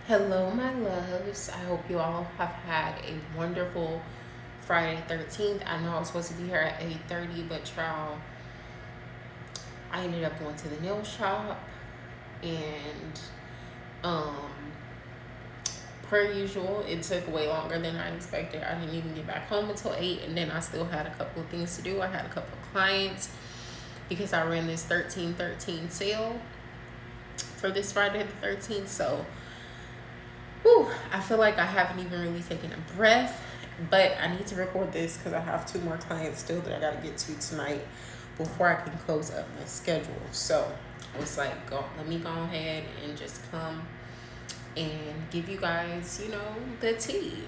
Hello, my loves. I hope you all have had a wonderful Friday 13th. I know I was supposed to be here at 8:30, but y'all, I ended up going to the nail shop and um per usual, it took way longer than I expected. I didn't even get back home until 8, and then I still had a couple of things to do. I had a couple of clients because I ran this 13/13 sale for this Friday the 13th. So whew, I feel like I haven't even really taken a breath, but I need to record this because I have two more clients still that I got to get to tonight before I can close up my schedule. So I was like, let me go ahead and just come and give you guys, the tea.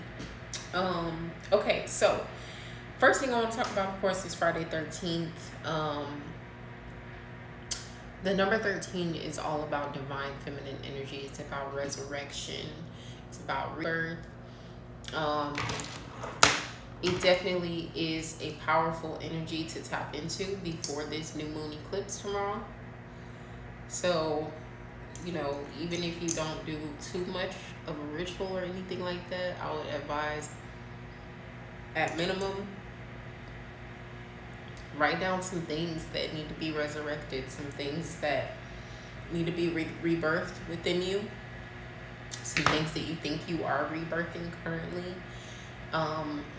Okay, so first thing I want to talk about, of course, is Friday 13th. The number 13 is all about divine feminine energy. It's about resurrection. It's about rebirth. Um, it definitely is a powerful energy to tap into before this new moon eclipse tomorrow. So, even if you don't do too much of a ritual or anything like that, I would advise, at minimum, write down some things that need to be resurrected, some things that need to be rebirthed within you, some things that you think you are rebirthing currently.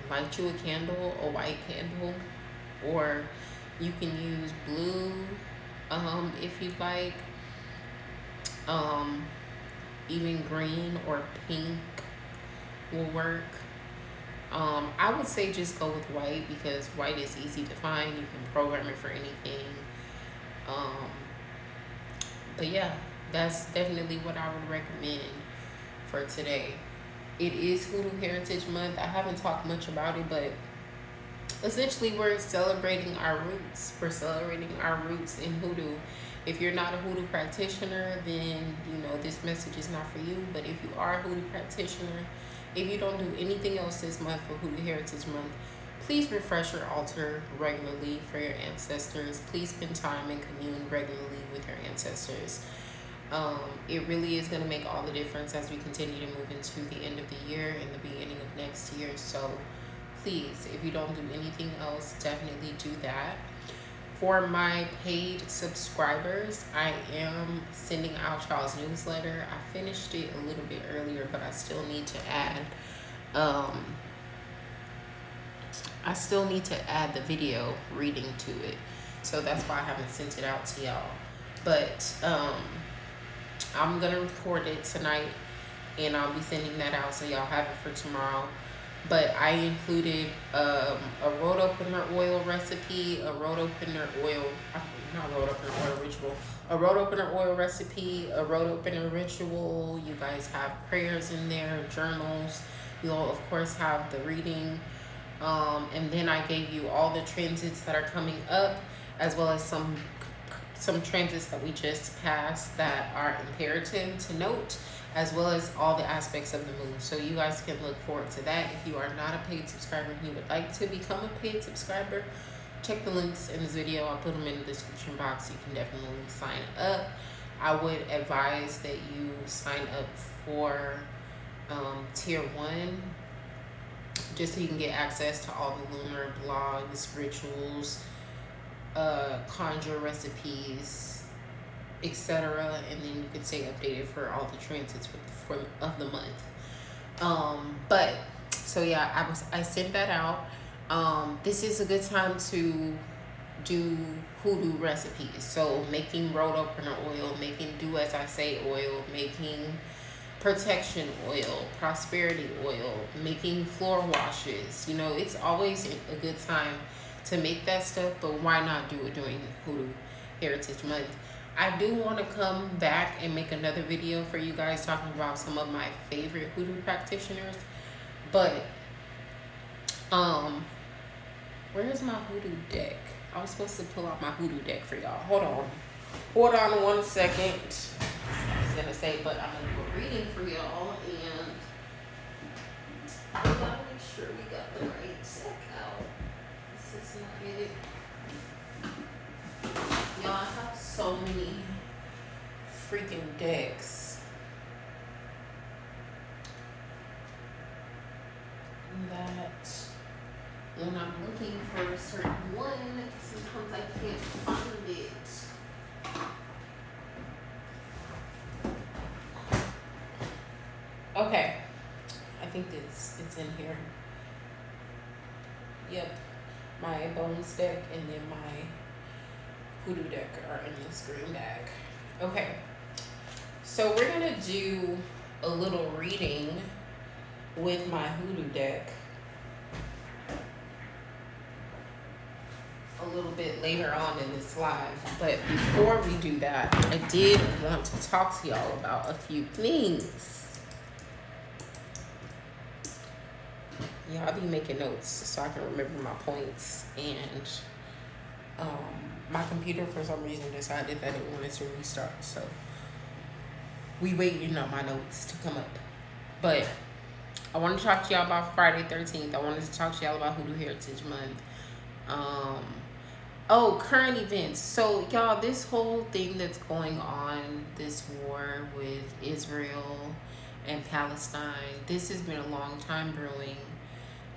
Light you a candle, a white candle, or you can use blue if you'd like. Even green or pink will work. I would say just go with white because white is easy to find. You can program it for anything. But yeah, that's definitely what I would recommend for today. It is Hoodoo Heritage Month. I haven't talked much about it, but essentially we're celebrating our roots. We're celebrating our roots in Hoodoo. If you're not a Hoodoo practitioner, then this message is not for you. But if you are a Hoodoo practitioner, if you don't do anything else this month for Hoodoo Heritage Month, please refresh your altar regularly for your ancestors. Please spend time and commune regularly with your ancestors. It really is going to make all the difference as we continue to move into the end of the year and the beginning of next year. So please, if you don't do anything else, definitely do that. For my paid subscribers, I am sending out y'all's newsletter. I finished it a little bit earlier, but I still need to add the video reading to it. So that's why I haven't sent it out to y'all. But I'm gonna record it tonight and I'll be sending that out so y'all have it for tomorrow. But I included a road opener oil recipe, a road opener oil recipe, a road opener ritual. You guys have prayers in there, journals. You'll of course have the reading. And then I gave you all the transits that are coming up, as well as some transits that we just passed that are imperative to note, as well as all the aspects of the moon. So you guys can look forward to that. If you are not a paid subscriber and you would like to become a paid subscriber, check the links in this video. I'll put them in the description box. You can definitely sign up. I would advise that you sign up for tier 1, just so you can get access to all the lunar blogs, rituals, conjure recipes, etc., and then you can stay updated for all the transits of the month. But so yeah, I sent that out. This is a good time to do hoodoo recipes. So making road opener oil, making do as I say oil, making protection oil, prosperity oil, making floor washes. It's always a good time to make that stuff, but why not do it during Hoodoo Heritage Month? I do want to come back and make another video for you guys talking about some of my favorite Hoodoo practitioners, but where's my Hoodoo deck? I was supposed to pull out my Hoodoo deck for y'all. Hold on 1 second. I was gonna say, but I'm gonna do a reading for y'all, and we gotta make sure we got the right deck out. This is not it. Y'all, I have so many freaking decks. when I'm looking for a certain one, sometimes I can't find it. Okay, I think it's in here. Yep, my Bones deck and then my Hoodoo deck are in this green bag. Okay, so we're gonna do a little reading with my Hoodoo deck a little bit later on in this live. But before we do that, I did want to talk to y'all about a few things. Yeah, I'll be making notes so I can remember my points. And my computer, for some reason, decided that it wanted to restart. So we waiting on my notes to come up. But I wanted to talk to y'all about Friday 13th. I wanted to talk to y'all about Hoodoo Heritage Month. Current events. So, y'all, this whole thing that's going on, this war with Israel and Palestine, this has been a long time brewing.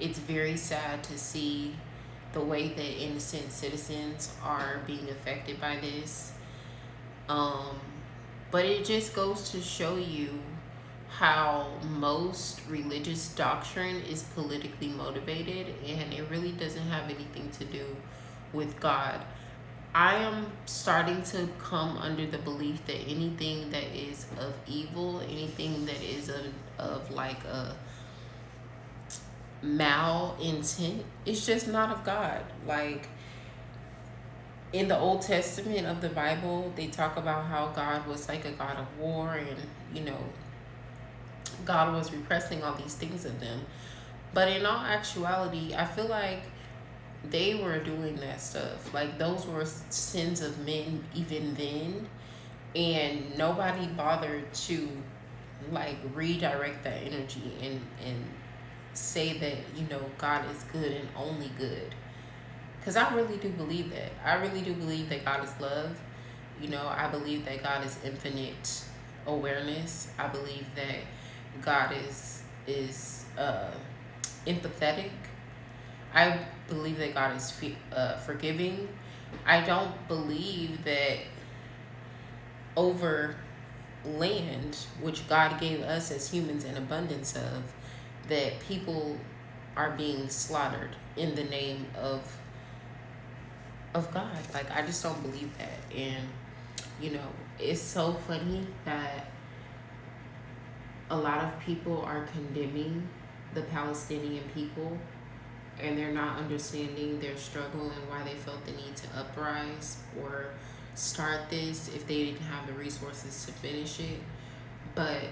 It's very sad to see the way that innocent citizens are being affected by this. But it just goes to show you how most religious doctrine is politically motivated, and it really doesn't have anything to do with God. I am starting to come under the belief that anything that is of evil, anything that is of like a mal intent, is just not of God. Like in the Old Testament of the Bible, they talk about how God was like a God of war, and God was repressing all these things of them. But in all actuality, I feel like they were doing that stuff. Like those were sins of men even then, and nobody bothered to like redirect that energy and say that God is good and only good. Because I really do believe that. I really do believe that God is love. I believe that God is infinite awareness. I believe that God is empathetic. I believe that God is forgiving. I don't believe that over land, which God gave us as humans an abundance of, that people are being slaughtered in the name of God. Like, I just don't believe that. And it's so funny that a lot of people are condemning the Palestinian people, and they're not understanding their struggle and why they felt the need to uprise or start this if they didn't have the resources to finish it. But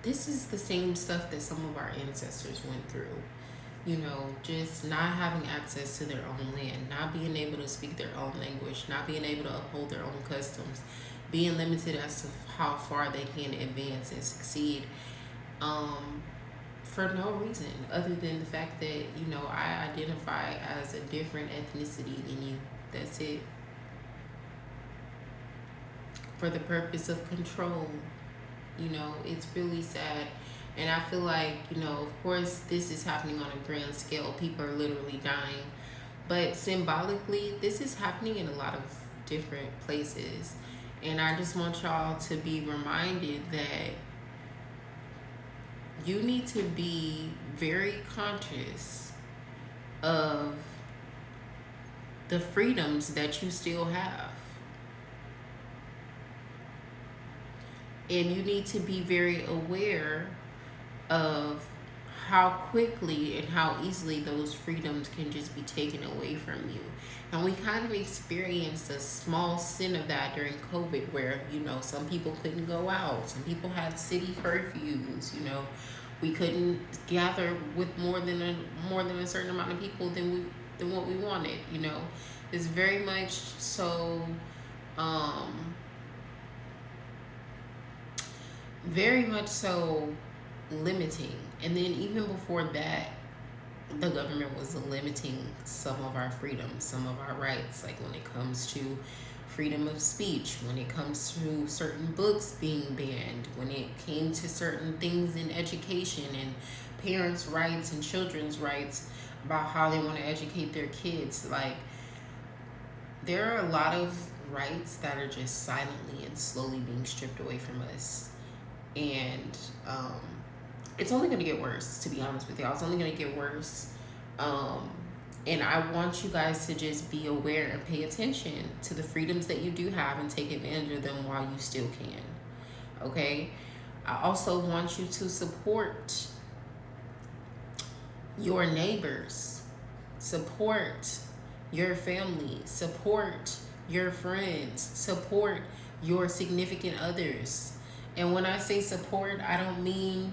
this is the same stuff that some of our ancestors went through. Just not having access to their own land, not being able to speak their own language, not being able to uphold their own customs, being limited as to how far they can advance and succeed, for no reason other than the fact that, I identify as a different ethnicity than you. That's it. For the purpose of control. It's really sad. And I feel like, of course, this is happening on a grand scale. People are literally dying. But symbolically, this is happening in a lot of different places. And I just want y'all to be reminded that you need to be very conscious of the freedoms that you still have. And you need to be very aware of how quickly and how easily those freedoms can just be taken away from you. And we kind of experienced a small sin of that during COVID, where, some people couldn't go out. Some people had city curfews, we couldn't gather with more than a certain amount of people than what we wanted, It's very much so limiting. And then even before that, the government was limiting some of our freedoms, some of our rights, like when it comes to freedom of speech, when it comes to certain books being banned, when it came to certain things in education and parents' rights and children's rights about how they want to educate their kids. Like, there are a lot of rights that are just silently and slowly being stripped away from us. And it's only going to get worse, to be honest with y'all. It's only going to get worse. And I want you guys to just be aware and pay attention to the freedoms that you do have and take advantage of them while you still can. Okay? I also want you to support your neighbors, support your family, support your friends, support your significant others. And when I say support, I don't mean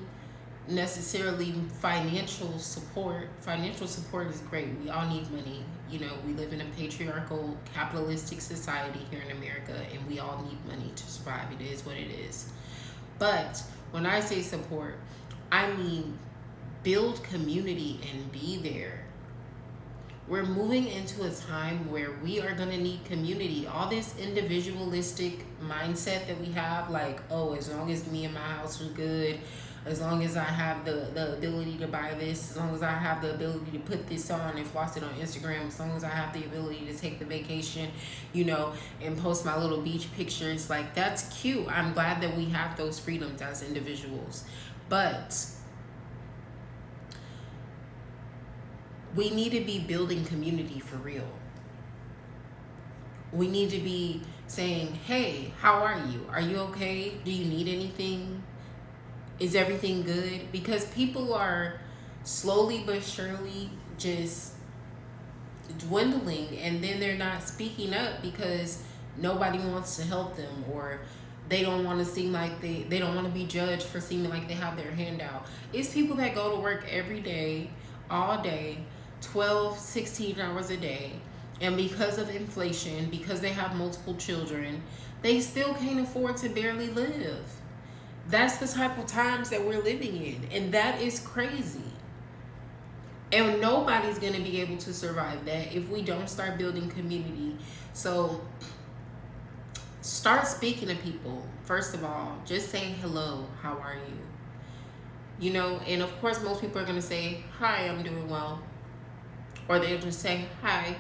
necessarily financial support. Financial support is great. We all need money. You know, we live in a patriarchal, capitalistic society here in America, and we all need money to survive. It is what it is. But when I say support, I mean build community and be there. We're moving into a time where we are going to need community. All this individualistic mindset that we have, like, oh, as long as me and my house are good, as long as I have the ability to buy this, as long as I have the ability to put this on and post it on Instagram, as long as I have the ability to take the vacation, you know, and post my little beach pictures, like, that's cute. I'm glad that we have those freedoms as individuals. But we need to be building community for real. We need to be saying, hey, how are you? Are you okay? Do you need anything? Is everything good? Because people are slowly but surely just dwindling, and then they're not speaking up because nobody wants to help them, or they don't want to seem like they don't want to be judged for seeming like they have their hand out. It's people that go to work every day, all day, 12, 16 hours a day, and because of inflation, because they have multiple children, they still can't afford to barely live. That's the type of times that we're living in, and that is crazy. And nobody's going to be able to survive that if we don't start building community. So start speaking to people. First of all, just say hello, how are you? You know, and of course most people are going to say, hi, I'm doing well. Or they'll just say, hi.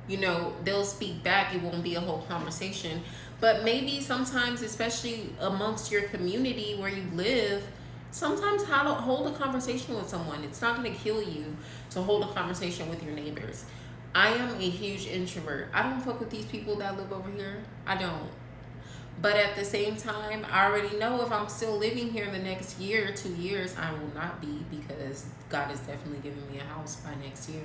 You know, they'll speak back. It won't be a whole conversation. But maybe sometimes, especially amongst your community where you live, sometimes hold a conversation with someone. It's not going to kill you to hold a conversation with your neighbors. I am a huge introvert. I don't fuck with these people that live over here. I don't. But at the same time, I already know if I'm still living here in the next year, 2 years, I will not be, because God is definitely giving me a house by next year.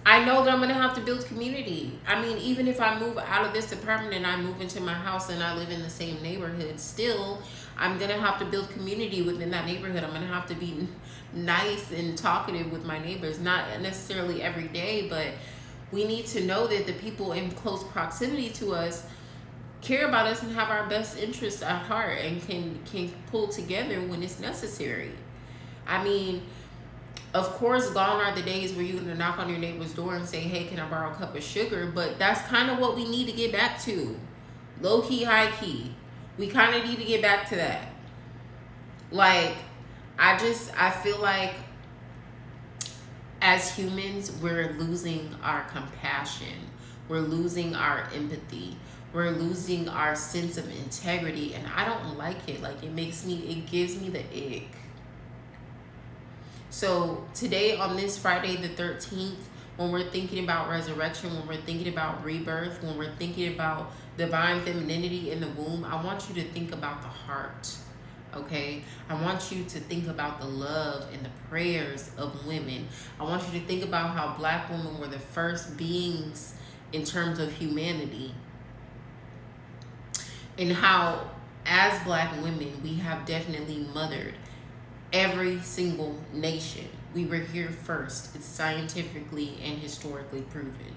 I know that I'm going to have to build community. I mean, even if I move out of this apartment and I move into my house and I live in the same neighborhood, still, I'm going to have to build community within that neighborhood. I'm going to have to be nice and talkative with my neighbors. Not necessarily every day, but we need to know that the people in close proximity to us care about us and have our best interests at heart and can pull together when it's necessary. I mean, of course, gone are the days where you're going to knock on your neighbor's door and say, hey, can I borrow a cup of sugar? But that's kind of what we need to get back to. Low key, high key. We kind of need to get back to that. Like, I feel like as humans, we're losing our compassion. We're losing our empathy. We're losing our sense of integrity. And I don't like it. Like, it gives me the ick. So today, on this Friday the 13th, when we're thinking about resurrection, when we're thinking about rebirth, when we're thinking about divine femininity in the womb, I want you to think about the heart, okay? I want you to think about the love and the prayers of women. I want you to think about how Black women were the first beings in terms of humanity, and how, as Black women, we have definitely mothered every single nation. We were here first. It's scientifically and historically proven.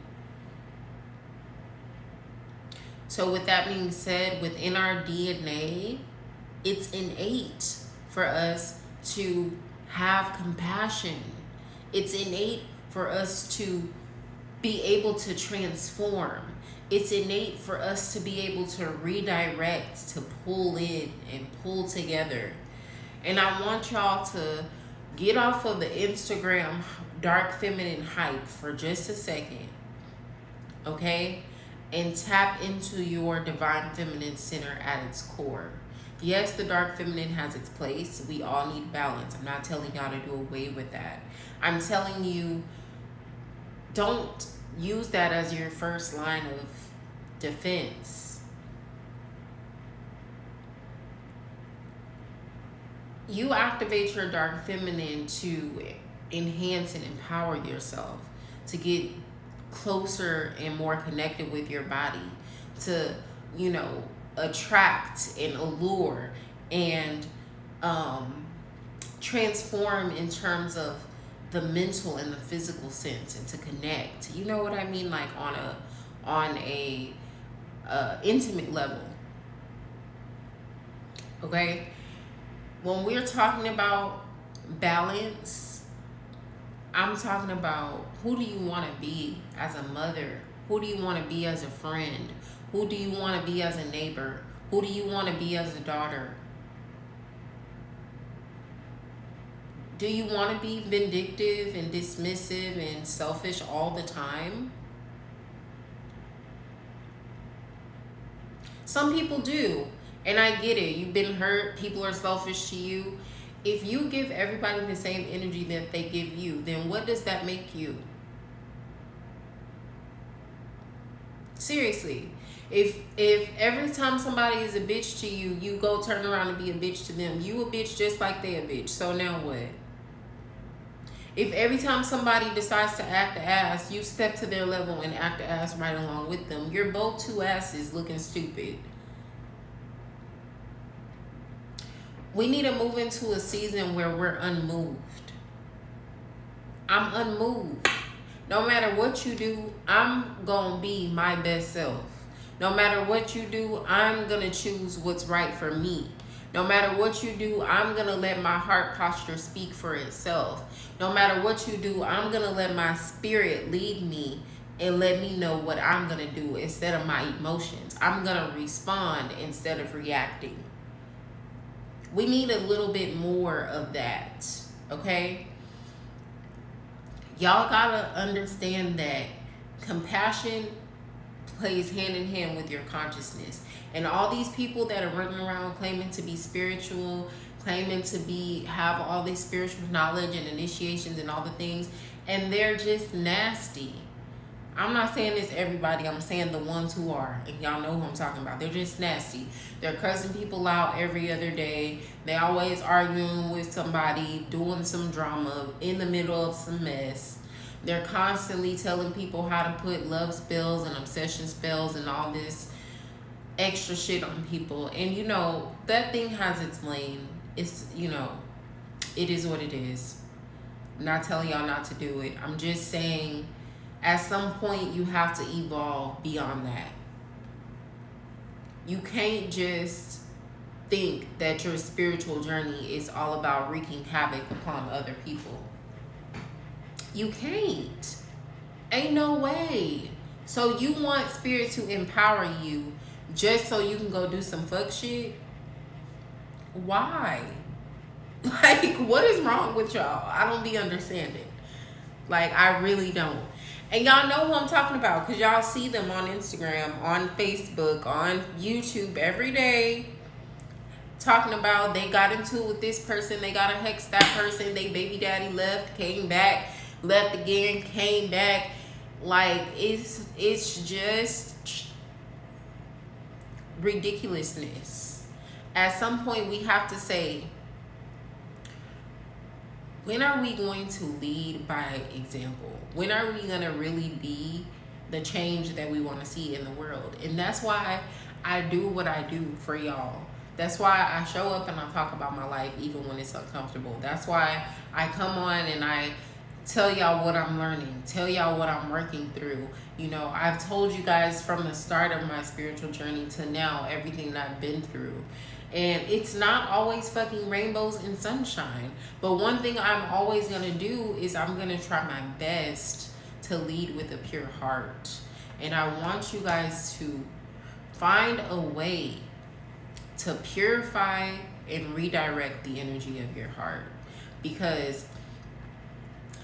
So with that being said, within our DNA, it's innate for us to have compassion. It's innate for us to be able to transform. It's innate for us to be able to redirect, to pull in and pull together. And I want y'all to get off of the Instagram dark feminine hype for just a second, okay? And tap into your divine feminine center at its core. Yes, the dark feminine has its place. We all need balance. I'm not telling y'all to do away with that. I'm telling you, don't use that as your first line of defense. You activate your dark feminine to enhance and empower yourself, to get closer and more connected with your body, to, you know, attract and allure and transform in terms of the mental and the physical sense, and to connect, you know what I mean, like on a intimate level. Okay, when we're talking about balance, I'm talking about, who do you want to be as a mother? Who do you want to be as a friend? Who do you want to be as a neighbor? Who do you want to be as a daughter? Do you want to be vindictive and dismissive and selfish all the time? Some people do, and I get it. You've been hurt. People are selfish to you. If you give everybody the same energy that they give you, then what does that make you? Seriously. If every time somebody is a bitch to you, you go turn around and be a bitch to them, you a bitch just like they a bitch. So now what? If every time somebody decides to act the ass, you step to their level and act the ass right along with them, you're both two asses looking stupid. We need to move into a season where we're unmoved. I'm unmoved. No matter what you do, I'm gonna be my best self. No matter what you do, I'm gonna choose what's right for me. No matter what you do, I'm gonna let my heart posture speak for itself. No matter what you do, I'm gonna let my spirit lead me and let me know what I'm gonna do instead of my emotions. I'm gonna respond instead of reacting. We need a little bit more of that, okay? Y'all gotta understand that compassion plays hand in hand with your consciousness. And all these people that are running around claiming to be spiritual, claiming to have all this spiritual knowledge and initiations and all the things, and they're just nasty. I'm not saying this everybody, I'm saying the ones who are, and y'all know who I'm talking about. They're just nasty. They're cussing people out every other day. They always arguing with somebody, doing some drama in the middle of some mess. They're constantly telling people how to put love spells and obsession spells and all this extra shit on people. And you know, that thing has its lane. It's, you know, it is what it is. I'm not telling y'all not to do it. I'm just saying, at some point you have to evolve beyond that. You can't just think that your spiritual journey is all about wreaking havoc upon other people. You can't. Ain't no way. So you want spirit to empower you just so you can go do some fuck shit? Why? Like, what is wrong with y'all? I don't be understanding. Like, I really don't. And y'all know who I'm talking about, because y'all see them on Instagram, on Facebook, on YouTube every day, talking about they got into it with this person, they got to hex that person, they baby daddy left, came back, left again, came back. Like, it's just ridiculousness. At some point we have to say, when are we going to lead by example? When are we going to really be the change that we want to see in the world? And that's why I do what I do for y'all. That's why I show up and I talk about my life even when it's uncomfortable. That's why I come on and I tell y'all what I'm learning, tell y'all what I'm working through. You know, I've told you guys from the start of my spiritual journey to now everything that I've been through. And it's not always fucking rainbows and sunshine. But one thing I'm always going to do is I'm going to try my best to lead with a pure heart. And I want you guys to find a way to purify and redirect the energy of your heart, because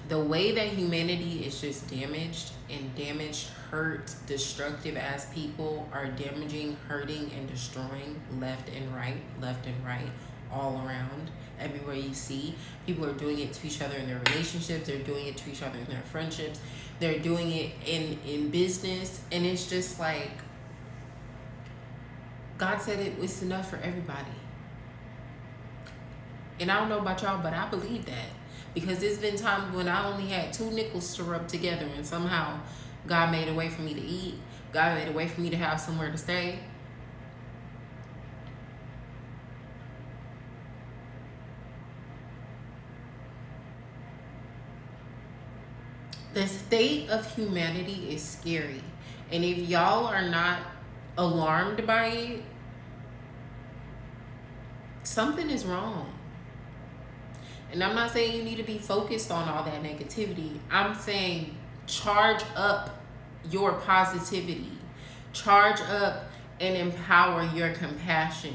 the way that humanity is just damaged and damaged, hurt, destructive as people are damaging, hurting, and destroying left and right, all around. Everywhere you see, people are doing it to each other in their relationships. They're doing it to each other in their friendships. They're doing it in business. And it's just like, God said it was enough for everybody. And I don't know about y'all, but I believe that. Because there's been times when I only had 2 nickels to rub together, and somehow God made a way for me to eat. God made a way for me to have somewhere to stay. The state of humanity is scary. And if y'all are not alarmed by it, something is wrong. And I'm not saying you need to be focused on all that negativity. I'm saying charge up your positivity. Charge up and empower your compassion.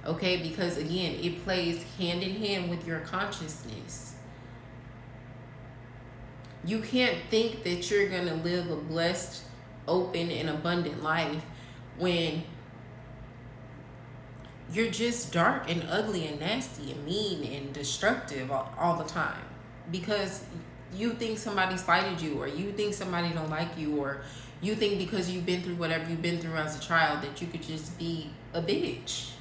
Okay? Because again, it plays hand in hand with your consciousness. You can't think that you're going to live a blessed, open, and abundant life when you're just dark and ugly and nasty and mean and destructive all the time, because you think somebody slighted you, or you think somebody don't like you, or you think because you've been through whatever you've been through as a child that you could just be a bitch.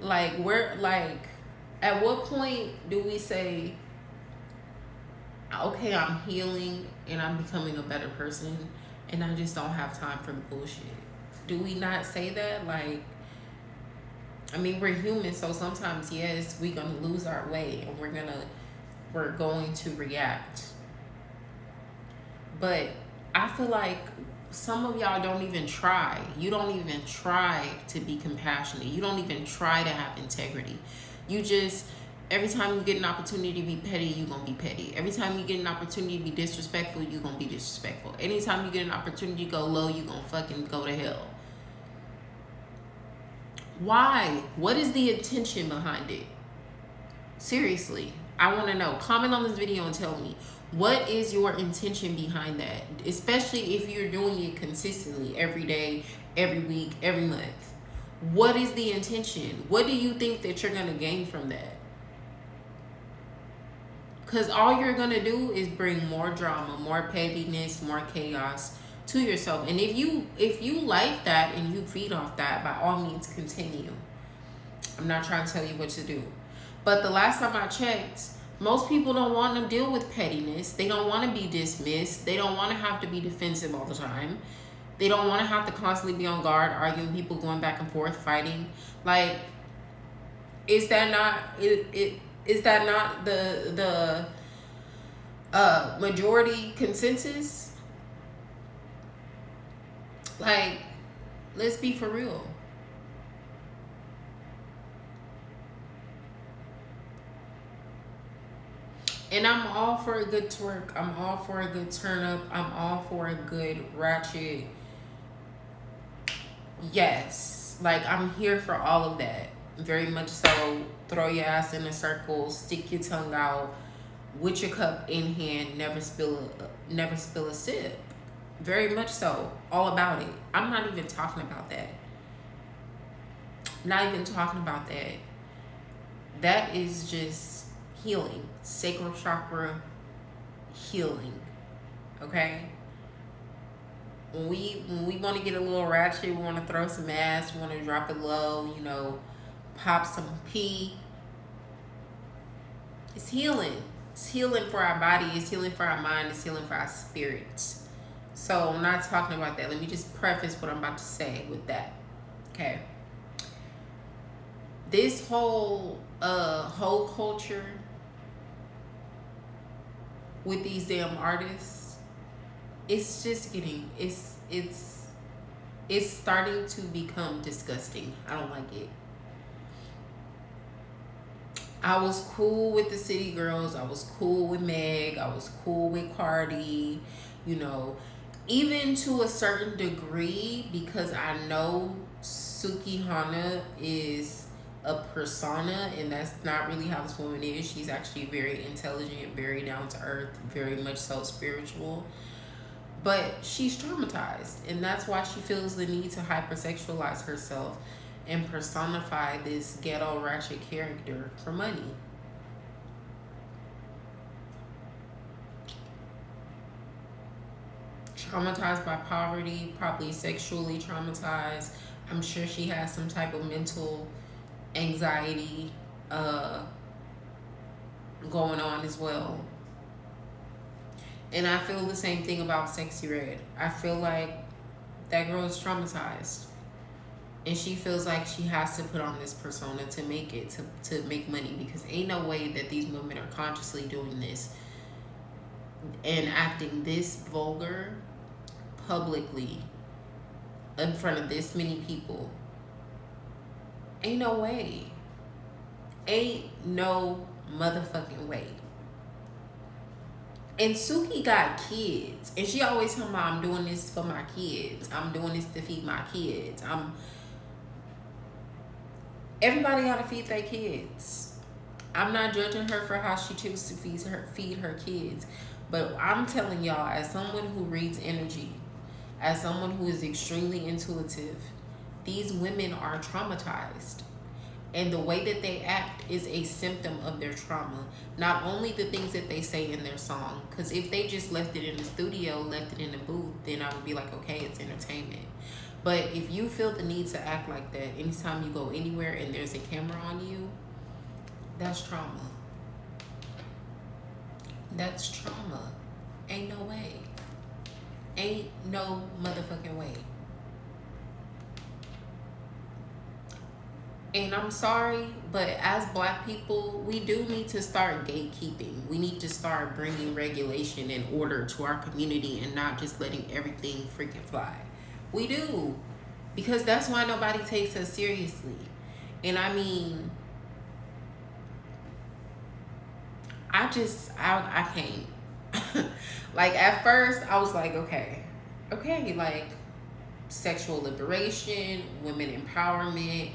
Like, at what point do we say, okay, I'm healing and I'm becoming a better person and I just don't have time for the bullshit? Do we not say that? Like, I mean, we're human, so sometimes, yes, we're going to lose our way and we're going to react. But I feel like some of y'all don't even try. You don't even try to be compassionate. You don't even try to have integrity. You just, every time you get an opportunity to be petty, you're going to be petty. Every time you get an opportunity to be disrespectful, you're going to be disrespectful. Anytime you get an opportunity to go low, you're going to fucking go to hell. Why? What is the intention behind it? Seriously, I want to know. Comment on this video and tell me, what is your intention behind that? Especially if you're doing it consistently every day, every week, every month. What is the intention? What do you think that you're going to gain from that? Because all you're going to do is bring more drama, more pettiness, more chaos to yourself. And if you like that and you feed off that, by all means continue. I'm not trying to tell you what to do. But the last time I checked, most people don't want to deal with pettiness. They don't want to be dismissed. They don't want to have to be defensive all the time. They don't want to have to constantly be on guard, arguing, people going back and forth, fighting. Like, is that not the majority consensus? Like, let's be for real. And I'm all for a good twerk. I'm all for a good turn up. I'm all for a good ratchet. Yes. Like, I'm here for all of that. Very much so. Throw your ass in a circle. Stick your tongue out. With your cup in hand. Never spill a sip. Very much so. All about it. I'm not even talking about that. Not even talking about that. That is just healing. Sacral chakra healing. Okay? When we want to get a little ratchet, we want to throw some ass, we want to drop it low, you know, pop some pee. It's healing. It's healing for our body. It's healing for our mind. It's healing for our spirits. So I'm not talking about that. Let me just preface what I'm about to say with that. Okay. This whole culture with these damn artists, it's just getting, it's starting to become disgusting. I don't like it. I was cool with the City Girls. I was cool with Meg. I was cool with Cardi. You know, even to a certain degree, because I know Suki Hana is a persona, and that's not really how this woman is. She's actually very intelligent, very down to earth, very much so spiritual. But she's traumatized, and that's why she feels the need to hypersexualize herself and personify this ghetto ratchet character for money. Traumatized by poverty, probably sexually traumatized. I'm sure she has some type of mental anxiety uh, going on as well. And I feel the same thing about Sexy Red. I feel like that girl is traumatized. And she feels like she has to put on this persona to make it, to make money, because ain't no way that these women are consciously doing this and acting this vulgar publicly in front of this many people. Ain't no way. Ain't no motherfucking way. And Suki got kids, and she always talking about, I'm doing this for my kids. I'm doing this to feed my kids. Everybody gotta feed their kids. I'm not judging her for how she chooses to feed her kids, but I'm telling y'all, as someone who reads energy, as someone who is extremely intuitive, these women are traumatized. And the way that they act is a symptom of their trauma. Not only the things that they say in their song, because if they just left it in the studio, left it in the booth, then I would be like, okay, it's entertainment. But if you feel the need to act like that anytime you go anywhere and there's a camera on you, that's trauma. That's trauma. Ain't no way. Ain't no motherfucking way. And I'm sorry, but as Black people, we do need to start gatekeeping. We need to start bringing regulation and order to our community and not just letting everything freaking fly. We do. Because that's why nobody takes us seriously. And I mean, I can't. Like, at first, I was like, okay, like, sexual liberation, women empowerment,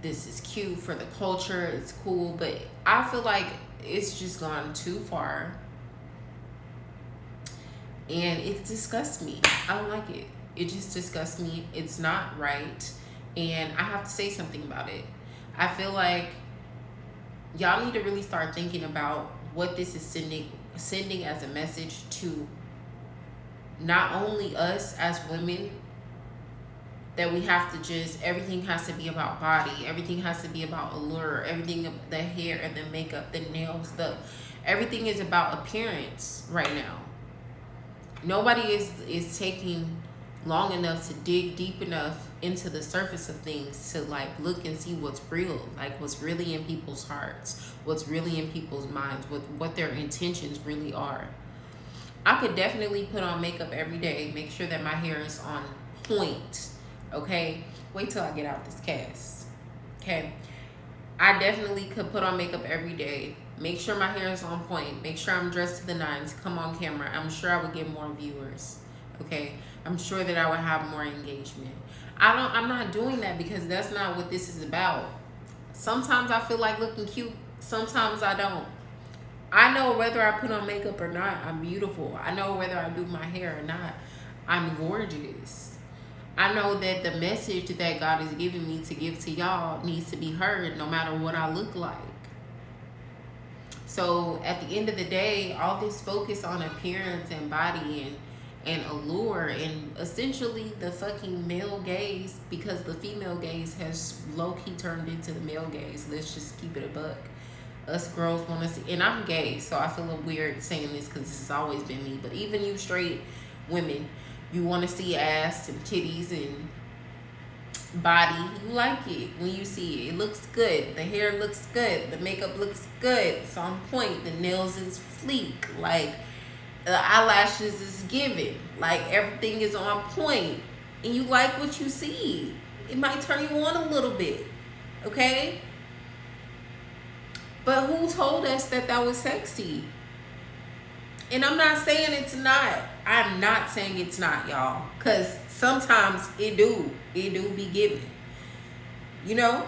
this is cute for the culture, it's cool, but I feel like it's just gone too far. And it disgusts me. I don't like it. It just disgusts me. It's not right. And I have to say something about it. I feel like y'all need to really start thinking about what this is sending as a message to not only us as women, that we have to just, everything has to be about body, everything has to be about allure, everything, the hair and the makeup, the nails, everything is about appearance right now. Nobody is taking long enough to dig deep enough into the surface of things to like look and see what's real, like what's really in people's hearts, what's really in people's minds, what their intentions really are. I could definitely put on makeup every day, make sure that my hair is on point. Okay, wait till I get out this cast. Okay, I definitely could put on makeup every day, make sure my hair is on point, make sure I'm dressed to the nines, come on camera. I'm sure I would get more viewers. Okay, I'm sure that I would have more engagement. I'm not doing that because that's not what this is about. Sometimes I feel like looking cute, sometimes I don't. I know whether I put on makeup or not, I'm beautiful. I know whether I do my hair or not, I'm gorgeous. I know that the message that God is giving me to give to y'all needs to be heard no matter what I look like. So at the end of the day, all this focus on appearance and body and allure and essentially the fucking male gaze, because the female gaze has low-key turned into the male gaze. Let's just keep it a buck. Us girls want to see, and I'm gay, so I feel a little weird saying this because this has always been me, but even you straight women, you want to see ass and titties and body. You like it when you see it. It looks good. The hair looks good. The makeup looks good. It's on point. The nails is fleek. Like, the eyelashes is given. Like, everything is on point. And you like what you see. It might turn you on a little bit. Okay? But who told us that that was sexy? And I'm not saying it's not. I'm not saying it's not, y'all. Because sometimes it do be given. You know?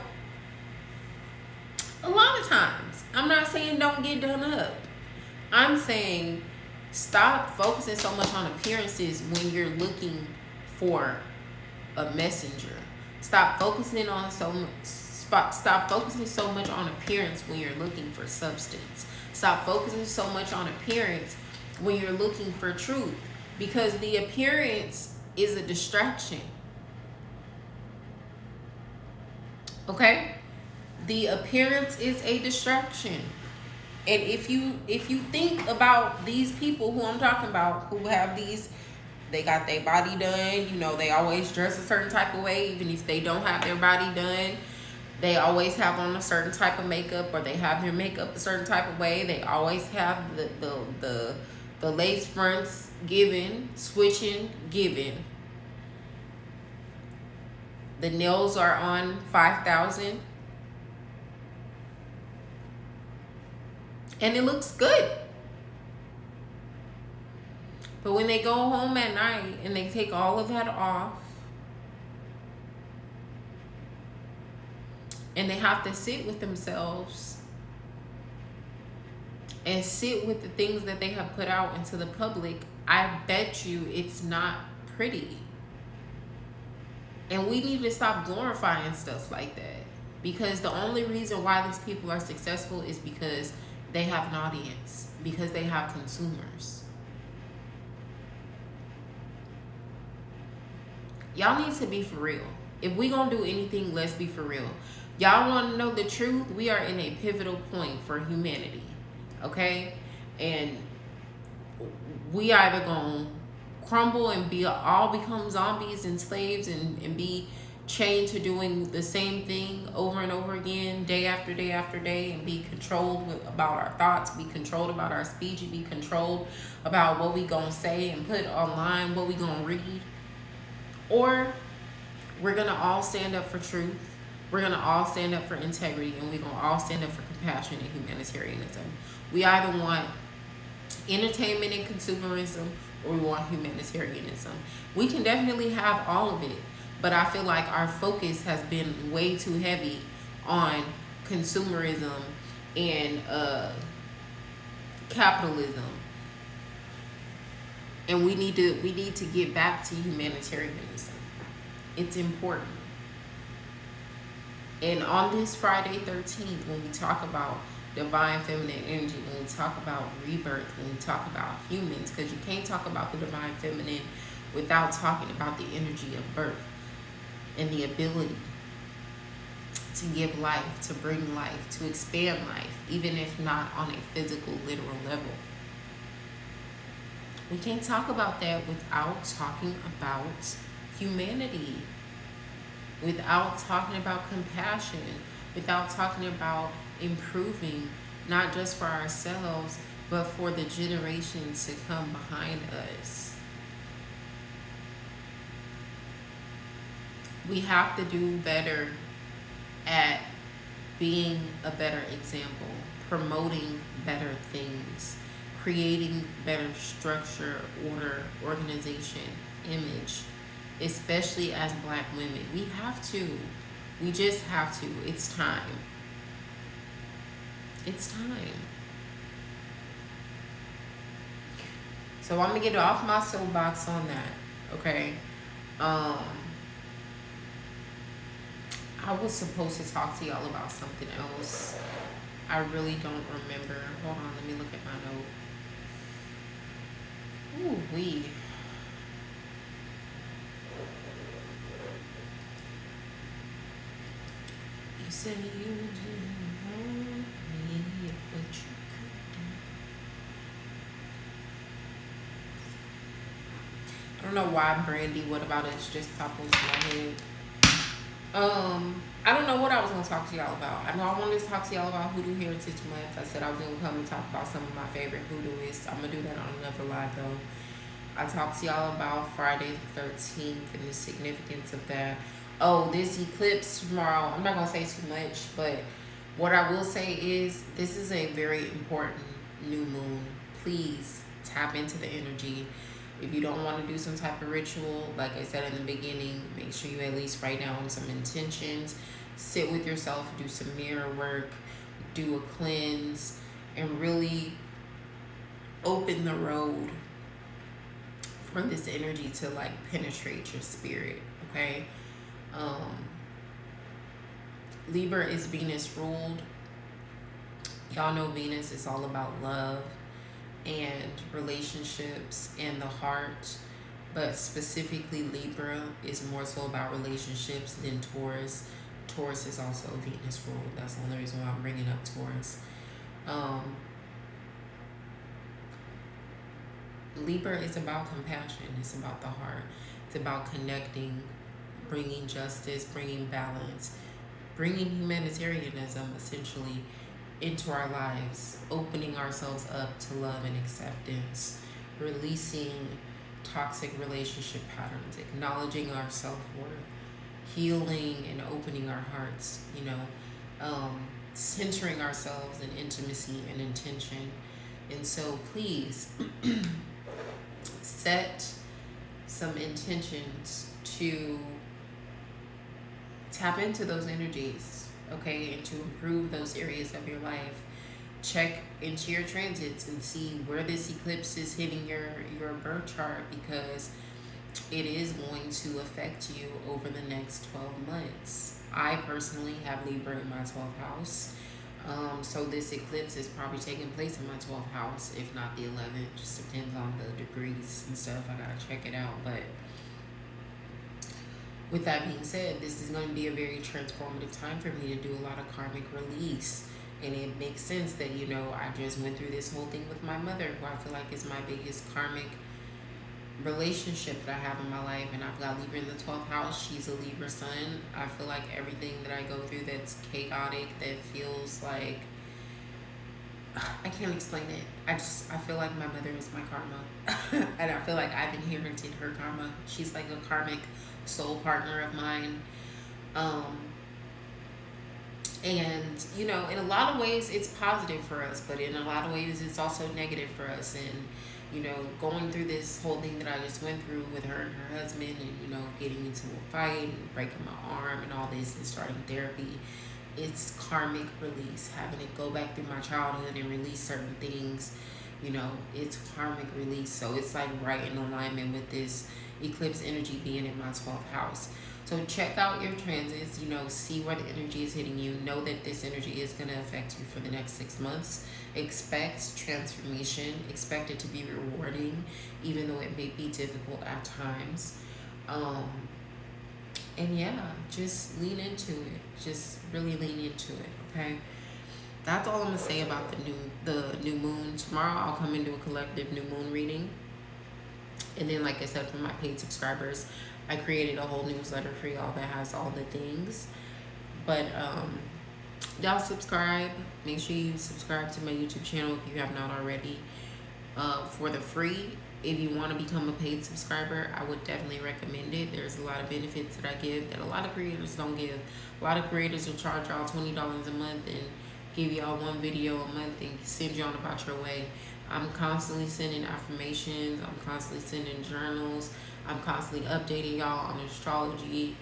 A lot of times. I'm not saying don't get done up. I'm saying stop focusing so much on appearances when you're looking for a messenger. Stop focusing on stop focusing so much on appearance when you're looking for substance. Stop focusing so much on appearance when you're looking for truth, because the appearance is a distraction. Okay? The appearance is a distraction. And if you think about these people who I'm talking about, who have these, they got their body done, you know, they always dress a certain type of way, even if they don't have their body done. They always have on a certain type of makeup, or they have their makeup a certain type of way. They always have the lace fronts given, switching, given. The nails are on 5,000. And it looks good. But when they go home at night and they take all of that off, and they have to sit with themselves and sit with the things that they have put out into the public, I bet you it's not pretty. And we need to stop glorifying stuff like that, because the only reason why these people are successful is because they have an audience, because they have consumers. Y'all need to be for real. If we gonna do anything, let's be for real. Y'all want to know the truth? We are in a pivotal point for humanity, okay? And we either gonna crumble and all become zombies and slaves and be chained to doing the same thing over and over again, day after day after day, and be controlled about our thoughts, be controlled about our speech, and be controlled about what we gonna say and put online, what we gonna read. Or we're gonna all stand up for truth. We're gonna all stand up for integrity, and we're gonna all stand up for compassion and humanitarianism. We either want entertainment and consumerism, or we want humanitarianism. We can definitely have all of it, but I feel like our focus has been way too heavy on consumerism and capitalism. And we need to get back to humanitarianism. It's important. And on this Friday 13th, when we talk about divine feminine energy, when we talk about rebirth, when we talk about humans, because you can't talk about the divine feminine without talking about the energy of birth and the ability to give life, to bring life, to expand life, even if not on a physical, literal level. We can't talk about that without talking about humanity, without talking about compassion, without talking about improving, not just for ourselves, but for the generations to come behind us. We have to do better at being a better example, promoting better things, creating better structure, order, organization, image, especially as Black women. We have to. We just have to. It's time. It's time. So I'm going to get off my soapbox on that, okay? I was supposed to talk to y'all about something else. I really don't remember. Hold on, let me look at my note. Ooh, wee. You said you didn't want me, but you couldn't. I don't know why Brandy, what about us, just popped into my head. I don't know what I was going to talk to y'all about. I know I wanted to talk to y'all about Hoodoo Heritage Month. I said I was going to come and talk about some of my favorite hoodooists. I'm going to do that on another live, though. I talked to y'all about Friday the 13th and the significance of that. Oh, this eclipse tomorrow. I'm not going to say too much, but what I will say is this is a very important new moon. Please tap into the energy. If you don't want to do some type of ritual, like I said in the beginning, make sure you at least write down some intentions. Sit with yourself, do some mirror work, do a cleanse, and really open the road for this energy to like penetrate your spirit. Okay. um Libra is Venus ruled. Y'all know Venus is all about love and relationships and the heart, but specifically Libra is more so about relationships than Taurus. Taurus is also Venus ruled. That's the only reason why I'm bringing up Taurus. Libra is about compassion. It's about the heart. It's about connecting, bringing justice, bringing balance, bringing humanitarianism essentially into our lives, opening ourselves up to love and acceptance, releasing toxic relationship patterns, acknowledging our self-worth, healing and opening our hearts, centering ourselves in intimacy and intention. And so please set some intentions to tap into those energies, okay, and to improve those areas of your life. Check into your transits and see where this eclipse is hitting your birth chart, because it is going to affect you over the next 12 months. I personally have Libra in my 12th house. So this eclipse is probably taking place in my 12th house, if not the 11th. Just depends on the degrees and stuff. I gotta check it out. But with that being said, this is going to be a very transformative time for me to do a lot of karmic release. And it makes sense that, I just went through this whole thing with my mother, who I feel like is my biggest karmic relationship that I have in my life. And I've got Libra in the 12th house. She's a Libra sun. I feel like everything that I go through that's chaotic, that feels like, I can't explain it. I feel like my mother is my karma. And I feel like I've inherited her karma. She's like a karmic soul partner of mine. And in a lot of ways it's positive for us, but in a lot of ways it's also negative for us. And going through this whole thing that I just went through with her and her husband, and getting into a fight and breaking my arm and all this and starting therapy, it's karmic release. Having it go back through my childhood and release certain things, it's karmic release. So it's like right in alignment with this eclipse energy being in my 12th house. So check out your transits, see where the energy is hitting you. Know that this energy is going to affect you for the next 6 months. Expect transformation. Expect it to be rewarding, even though it may be difficult at times. And yeah, just lean into it. Just really lean into it, okay? That's all I'm going to say about the new moon. Tomorrow I'll come into a collective new moon reading. And then, like I said, for my paid subscribers, I created a whole newsletter for y'all that has all the things. But y'all subscribe. Make sure you subscribe to my YouTube channel if you have not already. For the free, if you want to become a paid subscriber, I would definitely recommend it. There's a lot of benefits that I give that a lot of creators don't give. A lot of creators will charge y'all $20 a month and give y'all one video a month and send you on about your way. I'm constantly sending affirmations. I'm constantly sending journals. I'm constantly updating y'all on astrology.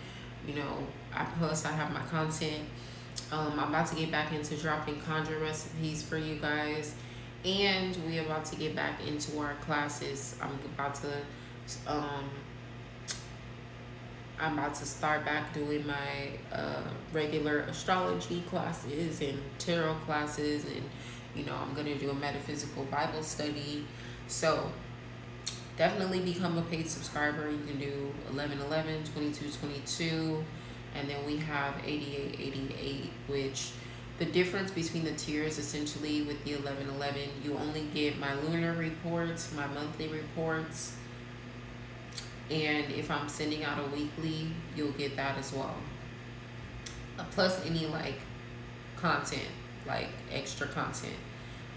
I have my content. I'm about to get back into dropping conjure recipes for you guys. And we're about to get back into our classes. I'm about to start back doing my regular astrology classes and tarot classes, and I'm going to do a metaphysical Bible study. So definitely become a paid subscriber. You can do 1111, 2222, and then we have 8888, which the difference between the tiers essentially with the 1111, you only get my lunar reports, my monthly reports, and if I'm sending out a weekly, you'll get that as well. Plus any like content, like extra content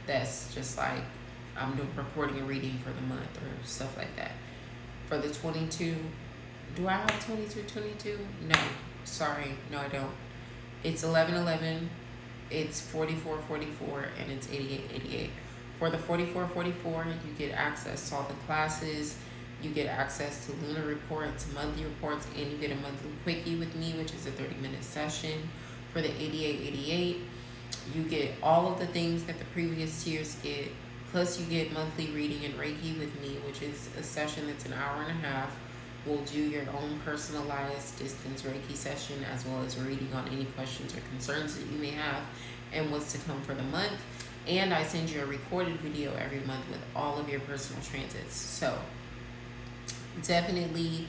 that's just like I'm reporting a reading for the month or stuff like that. For the 22, do I have 2222? No, sorry, no I don't. It's 1111, it's 4444, and it's 8888. For the 4444, you get access to all the classes, you get access to lunar reports, monthly reports, and you get a monthly quickie with me, which is a 30-minute session. For the 8888, You get all of the things that the previous tiers get, plus you get monthly reading and Reiki with me, which is a session that's an hour and a half. We'll do your own personalized distance Reiki session, as well as reading on any questions or concerns that you may have and what's to come for the month. And I send you a recorded video every month with all of your personal transits. So definitely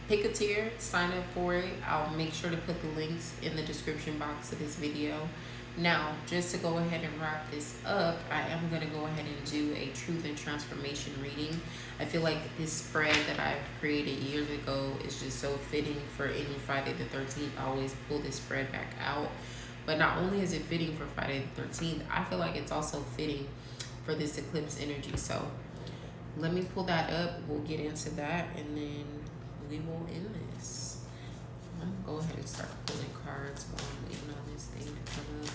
pick a tier, sign up for it. I'll make sure to put the links in the description box of this video. Now, just to go ahead and wrap this up, I am going to go ahead and do a truth and transformation reading. I feel like this spread that I've created years ago is just so fitting for any Friday the 13th. I always pull this spread back out. But not only is it fitting for Friday the 13th, I feel like it's also fitting for this eclipse energy. So let me pull that up. We'll get into that, and then we will end this. I'm going to go ahead and start pulling cards while I'm waiting on this thing to come up.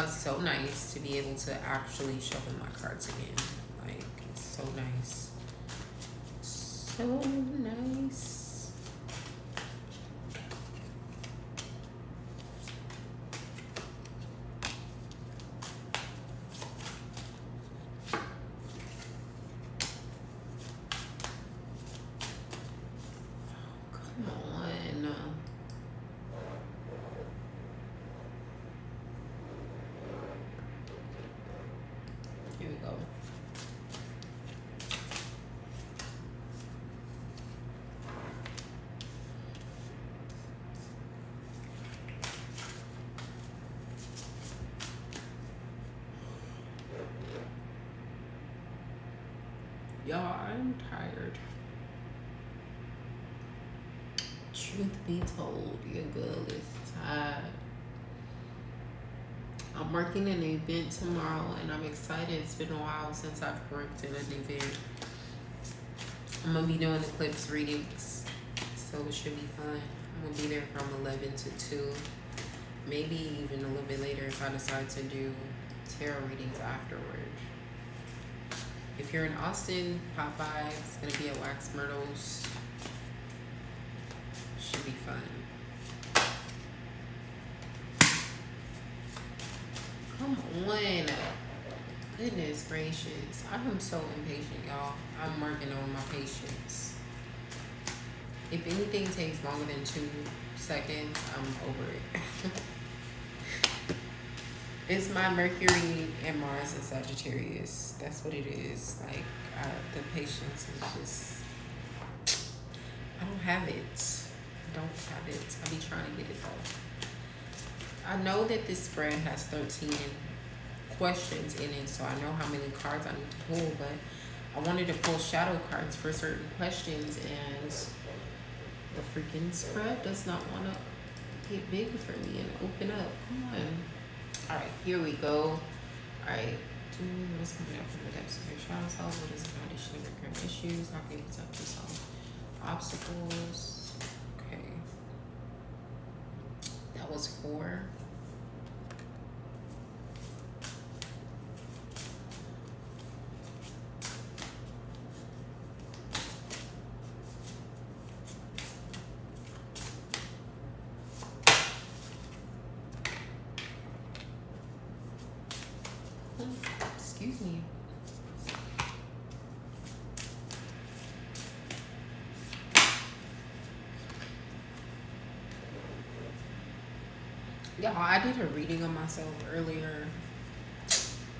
It's so nice to be able to actually shuffle my cards again. Like, it's so nice. So nice. Here we go. Y'all, I'm tired. Truth be told, your girl is tired. I'm working an event tomorrow, and I'm excited. It's been a while since I've worked in an event. I'm going to be doing eclipse readings, so it should be fun. I'm going to be there from 11 to 2, maybe even a little bit later if I decide to do tarot readings afterward. If you're in Austin, pop by. It's going to be at Wax Myrtles. Should be fun. Come on. Goodness gracious. I am so impatient, y'all. I'm working on my patience. If anything takes longer than 2 seconds, I'm over it. It's my Mercury and Mars in Sagittarius. That's what it is. Like, the patience is just... I don't have it. I don't have it. I be trying to get it though. I know that this spread has 13 questions in it, so I know how many cards I need to pull, but I wanted to pull shadow cards for certain questions, and the freaking spread does not want to get big for me and open up. Come on. All right, here we go. All right. What is coming up from the depths of your shadow self? What is the foundation of your current issues? How can you protect yourself? Obstacles. Okay. That was 4. Excuse me. Y'all, I did a reading on myself earlier,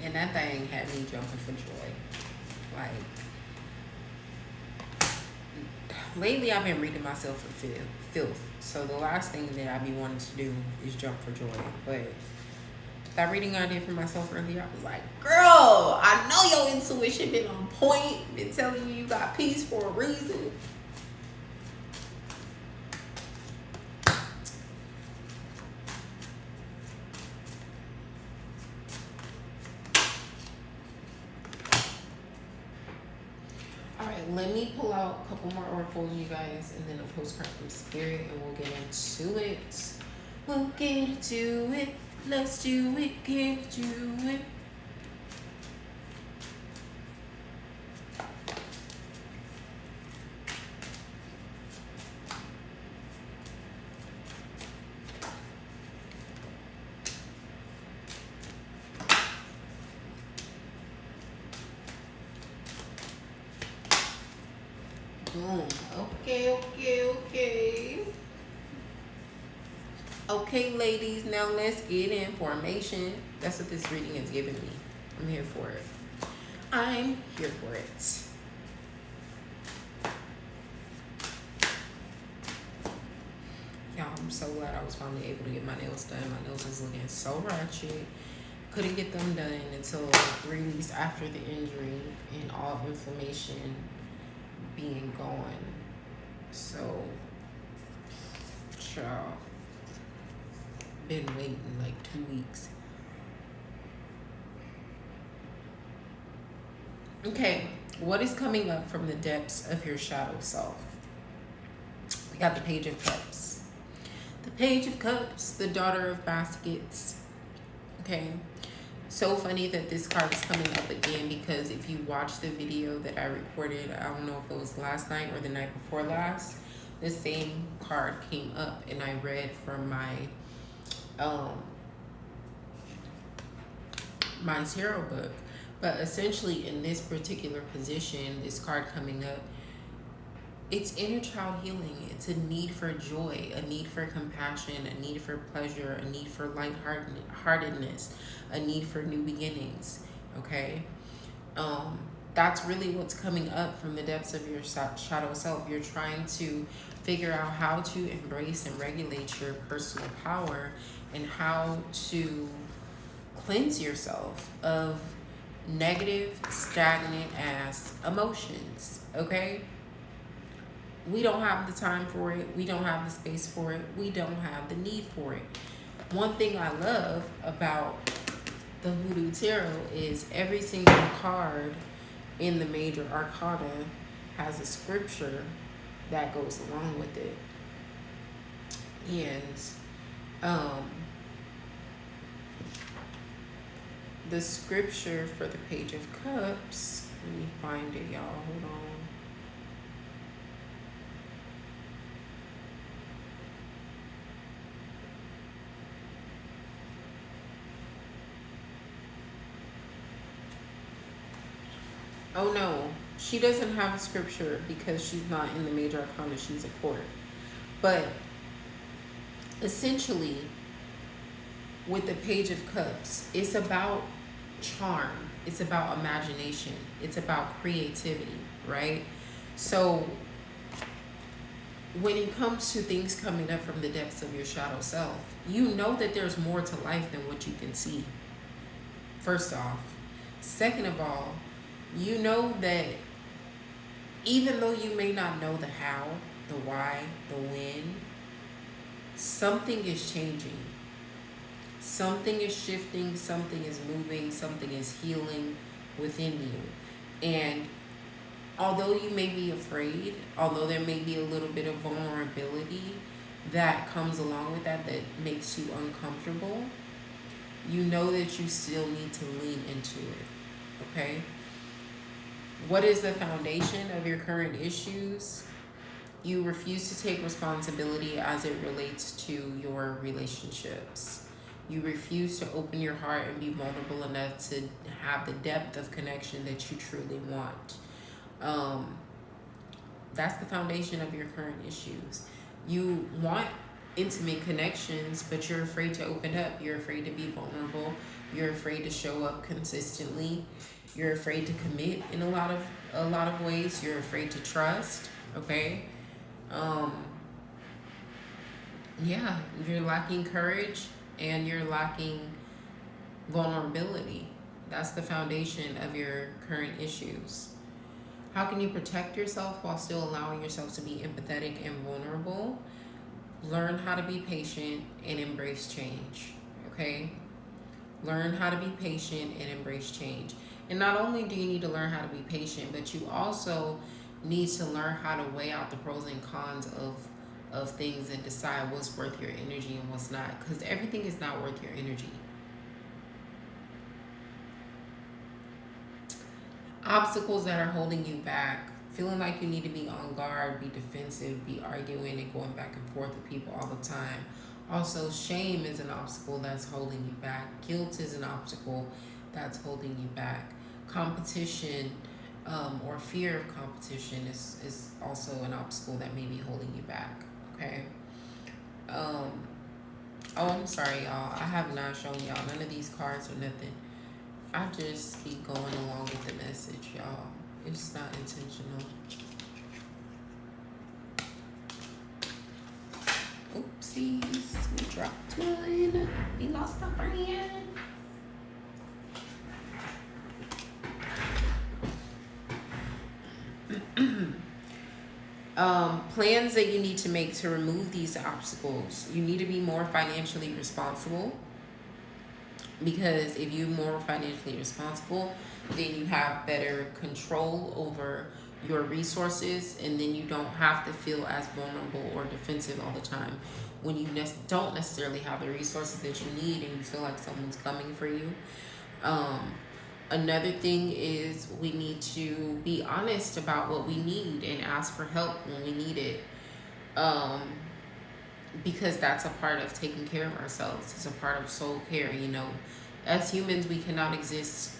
and that thing had me jumping for joy. Like, lately I've been reading myself for filth. So the last thing that I be wanting to do is jump for joy. But that reading I did for myself earlier, I was like, girl, I know your intuition been on point, been telling you got peace for a reason. All right, let me pull out a couple more oracles, you guys, and then a postcard from Spirit, and we'll get into it. We'll get into it. Let's do it, get into it. Okay. Okay, ladies, now let's get information. That's what this reading is giving me. I'm here for it. I'm here for it. Y'all, I'm so glad I was finally able to get my nails done. My nails was looking so ratchet. Couldn't get them done until 3 weeks after the injury and all inflammation being gone. So, child, been waiting like 2 weeks. Okay, what is coming up from the depths of your shadow self? We got the Page of Cups. The Page of Cups, the Daughter of Baskets. Okay, so funny that this card is coming up again, because if you watch the video that I recorded, I don't know if it was last night or the night before last, the same card came up and I read from my my tarot book. But essentially in this particular position, this card coming up, it's inner child healing. It's a need for joy, a need for compassion, a need for pleasure, a need for lightheartedness, a need for new beginnings. Okay, that's really what's coming up from the depths of your shadow self. You're trying to figure out how to embrace and regulate your personal power, and how to cleanse yourself of negative, stagnant ass emotions. Okay, we don't have the time for it. We don't have the space for it. We don't have the need for it. One thing I love about the Hoodoo Tarot is every single card in the major arcana has a scripture that goes along with it. And the scripture for the Page of Cups, let me find it, y'all. Hold on. Oh no, she doesn't have a scripture because she's not in the major arcana, she's a court. But essentially, with the Page of Cups, it's about charm, it's about imagination, it's about creativity, right? So when it comes to things coming up from the depths of your shadow self, you know that there's more to life than what you can see, first off. Second of all, you know that even though you may not know the how, the why, the when, something is changing. Something is shifting, something is moving, something is healing within you. And although you may be afraid, although there may be a little bit of vulnerability that comes along with that, that makes you uncomfortable, you know that you still need to lean into it, okay? What is the foundation of your current issues? You refuse to take responsibility as it relates to your relationships. You refuse to open your heart and be vulnerable enough to have the depth of connection that you truly want. That's the foundation of your current issues. You want intimate connections, but you're afraid to open up. You're afraid to be vulnerable. You're afraid to show up consistently. You're afraid to commit in a lot of ways. You're afraid to trust. Okay. Yeah, you're lacking courage and you're lacking vulnerability. That's the foundation of your current issues. How can you protect yourself while still allowing yourself to be empathetic and vulnerable? Learn how to be patient and embrace change. Okay? Learn how to be patient and embrace change. And not only do you need to learn how to be patient, but you also need to learn how to weigh out the pros and cons of things and decide what's worth your energy and what's not. Because everything is not worth your energy. Obstacles that are holding you back, feeling like you need to be on guard, be defensive, be arguing and going back and forth with people all the time. Also, shame is an obstacle that's holding you back. Guilt is an obstacle that's holding you back. Competition or fear of competition is also an obstacle that may be holding you back. Okay. Oh, I'm sorry, y'all. I have not shown y'all none of these cards or nothing. I just be going along with the message, y'all. It's not intentional. Oopsies. We dropped one. We lost a friend. Plans that you need to make to remove these obstacles. You need to be more financially responsible, because if you're more financially responsible, then you have better control over your resources, and then you don't have to feel as vulnerable or defensive all the time when you don't necessarily have the resources that you need and you feel like someone's coming for you. Another thing is we need to be honest about what we need and ask for help when we need it. Because that's a part of taking care of ourselves. It's a part of soul care. You know, as humans, we cannot exist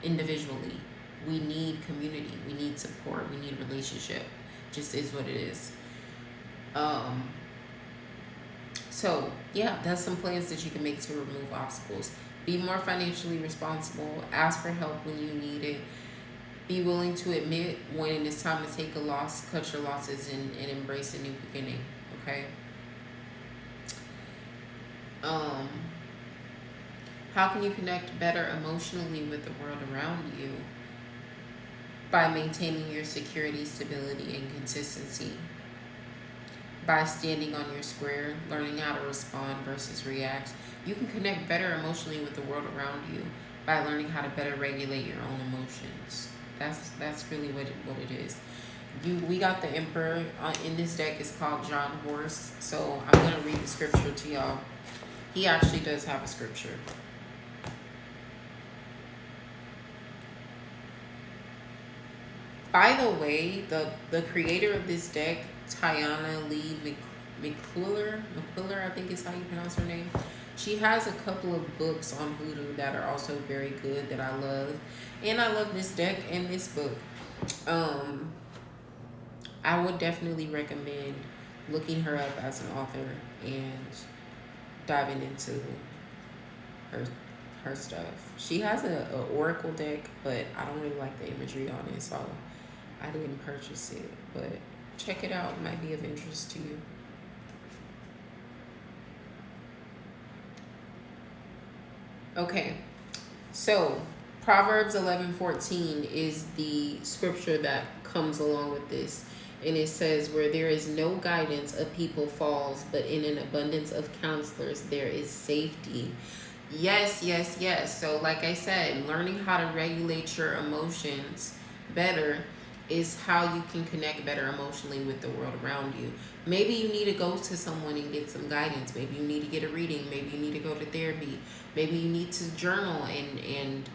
individually. We need community. We need support. We need relationship. Just is what it is. So yeah, that's some plans that you can make to remove obstacles. Be more financially responsible. Ask for help when you need it. Be willing to admit when it's time to take a loss, cut your losses, and embrace a new beginning. Okay. How can you connect better emotionally with the world around you? By maintaining your security, stability, and consistency. By standing on your square, learning how to respond versus react. You can connect better emotionally with the world around you by learning how to better regulate your own emotions. That's really what it is. We got the Emperor in this deck. Is called John Horse. So I'm gonna read the scripture to y'all. He actually does have a scripture. By the way, the creator of this deck, Tiana Lee McQuiller, I think is how you pronounce her name. She has a couple of books on Hoodoo that are also very good that I love. And I love this deck and this book. I would definitely recommend looking her up as an author and diving into her stuff. She has a oracle deck, but I don't really like the imagery on it, so I didn't purchase it. But check it out. It might be of interest to you. Okay, so Proverbs 11:14 is the scripture that comes along with this. And it says, where there is no guidance, a people falls, but in an abundance of counselors, there is safety. Yes, yes, yes. So like I said, learning how to regulate your emotions better is how you can connect better emotionally with the world around you. Maybe you need to go to someone and get some guidance. Maybe you need to get a reading. Maybe you need to go to therapy. Maybe you need to journal and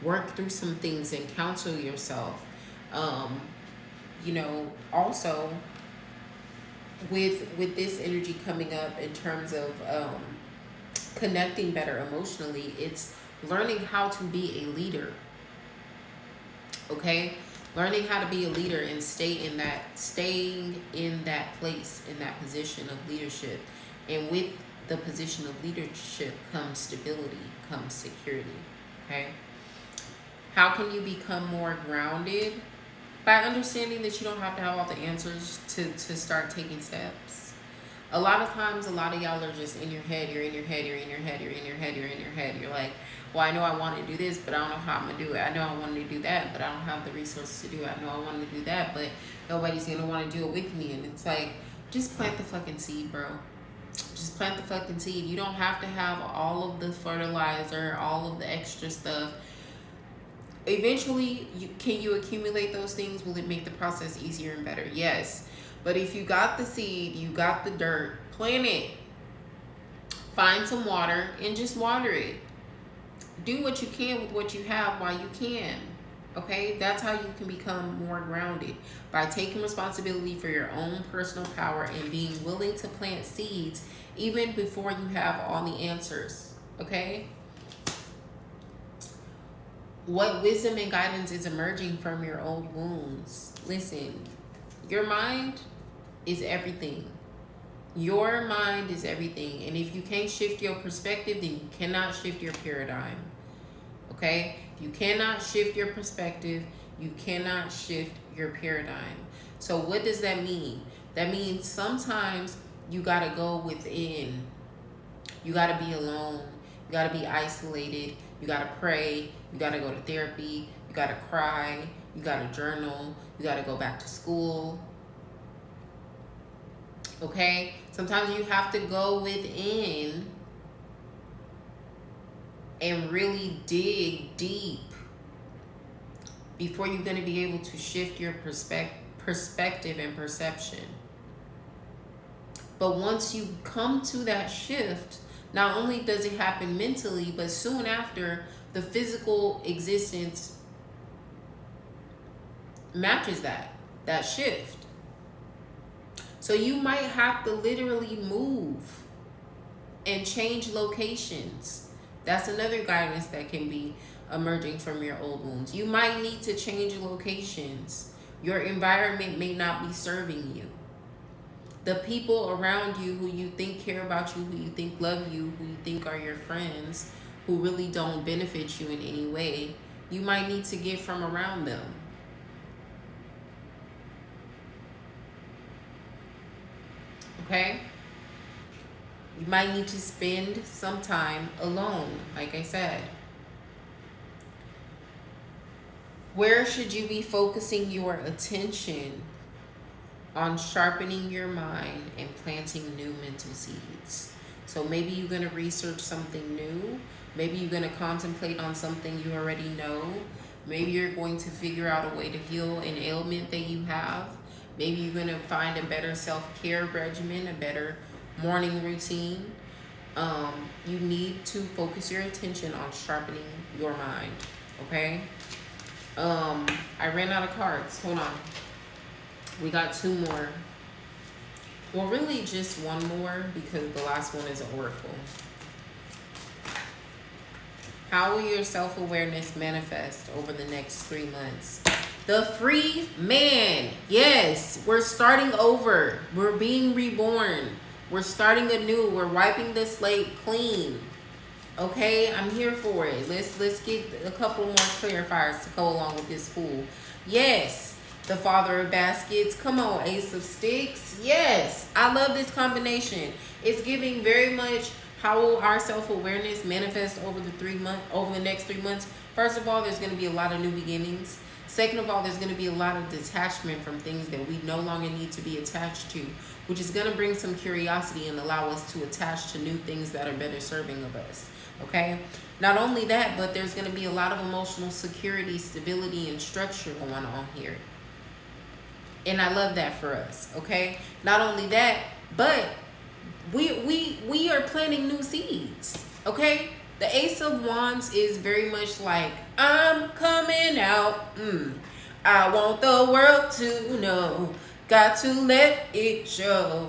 work through some things and counsel yourself. You know, also with this energy coming up in terms of connecting better emotionally, it's learning how to be a leader. Okay, learning how to be a leader and staying in that place, in that position of leadership. And with the position of leadership comes stability, comes security. Okay, how can you become more grounded? By understanding that you don't have to have all the answers to start taking steps. A lot of times, a lot of y'all are just in your head. You're in your head. You're in your head. You're in your head. You're in your head. You're like, well, I know I want to do this, but I don't know how I'm going to do it. I know I want to do that, but I don't have the resources to do it. I know I want to do that, but nobody's going to want to do it with me. And it's like, just plant the fucking seed, bro. Just plant the fucking seed. You don't have to have all of the fertilizer, all of the extra stuff. Eventually, can you accumulate those things? Will it make the process easier and better? Yes. But if you got the seed, you got the dirt, plant it. Find some water and just water it. Do what you can with what you have while you can. Okay? That's how you can become more grounded. By taking responsibility for your own personal power and being willing to plant seeds even before you have all the answers. Okay? What wisdom and guidance is emerging from your old wounds? Listen, Your mind is everything. Your mind is everything. And if you can't shift your perspective, then you cannot shift your paradigm. Okay? If you cannot shift your perspective, you cannot shift your paradigm. So what does that mean? That means sometimes you got to go within. You got to be alone. You got to be isolated. You got to pray. You got to go to therapy. You got to cry. You got to journal. You got to go back to school. Okay? Sometimes you have to go within and really dig deep before you're going to be able to shift your perspective and perception. But once you come to that shift, not only does it happen mentally, but soon after, the physical existence matches that shift. So you might have to literally move and change locations. That's another guidance that can be emerging from your old wounds. You might need to change locations. Your environment may not be serving you. The people around you who you think care about you, who you think love you, who you think are your friends, who really don't benefit you in any way, you might need to get from around them. Okay? You might need to spend some time alone, like I said. Where should you be focusing your attention? On sharpening your mind and planting new mental seeds. So maybe you're going to research something new. Maybe you're going to contemplate on something you already know. Maybe you're going to figure out a way to heal an ailment that you have. Maybe you're going to find a better self-care regimen, a better morning routine. You need to focus your attention on sharpening your mind. Okay? I ran out of cards. Hold on. We got 2 more. Well, really just 1 more because the last one is an oracle. How will your self-awareness manifest over the next 3 months? The free man. Yes, we're starting over. We're being reborn. We're starting anew. We're wiping the slate clean. Okay, I'm here for it. Let's get a couple more clarifiers to go along with this fool. Yes. The Father of Baskets. Come on, Ace of Sticks. Yes, I love this combination. It's giving very much how will our self-awareness manifest over the next 3 months. First of all, there's going to be a lot of new beginnings. Second of all, there's going to be a lot of detachment from things that we no longer need to be attached to, which is going to bring some curiosity and allow us to attach to new things that are better serving of us. Okay? Not only that, but there's going to be a lot of emotional security, stability, and structure going on here. And I love that for us, okay? Not only that, but we are planting new seeds, okay? The Ace of Wands is very much like, I'm coming out. I want the world to know. Got to let it show.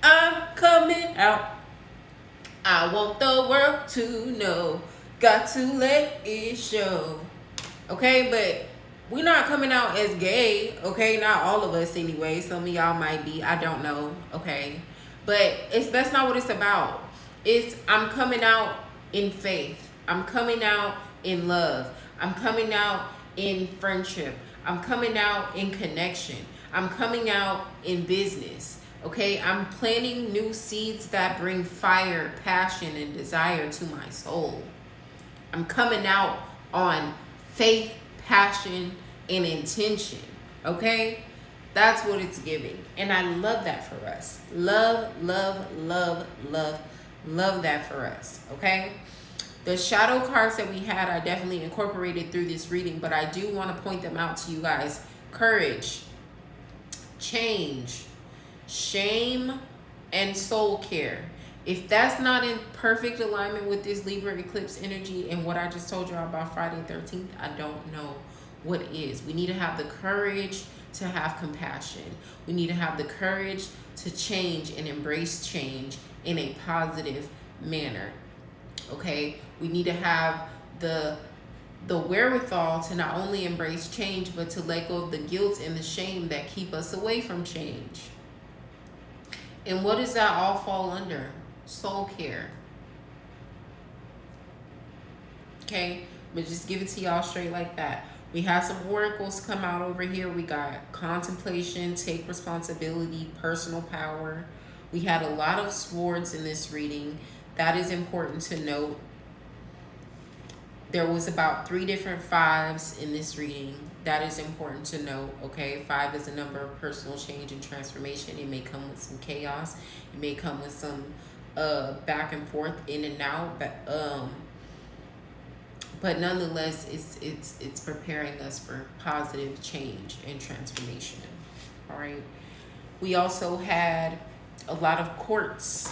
I'm coming out. I want the world to know. Got to let it show. Okay, but we're not coming out as gay, okay? Not all of us anyway. Some of y'all might be. I don't know, okay? But that's not what it's about. It's I'm coming out in faith. I'm coming out in love. I'm coming out in friendship. I'm coming out in connection. I'm coming out in business, okay? I'm planting new seeds that bring fire, passion, and desire to my soul. I'm coming out on faith, passion, and intention, okay? That's what it's giving. And I love that for us. Love, love, love, love, love that for us, okay? The shadow cards that we had, I definitely incorporated through this reading, but I do want to point them out to you guys. Courage, change, shame, and soul care. If that's not in perfect alignment with this Libra eclipse energy and what I just told you about Friday 13th, I don't know what is. We need to have the courage to have compassion. We need to have the courage to change and embrace change in a positive manner. Okay? We need to have the the wherewithal to not only embrace change, but to let go of the guilt and the shame that keep us away from change. And what does that all fall under? Soul care. Okay, but just give it to y'all straight like that. We have some oracles come out over here. We got contemplation, take responsibility, personal power. We had a lot of swords in this reading. That is important to note. There was about 3 different 5s in this reading. That is important to note, okay? 5 is a number of personal change and transformation. It may come with some chaos. It may come with some back and forth, in and out. But nonetheless, it's preparing us for positive change and transformation, all right? We also had a lot of courts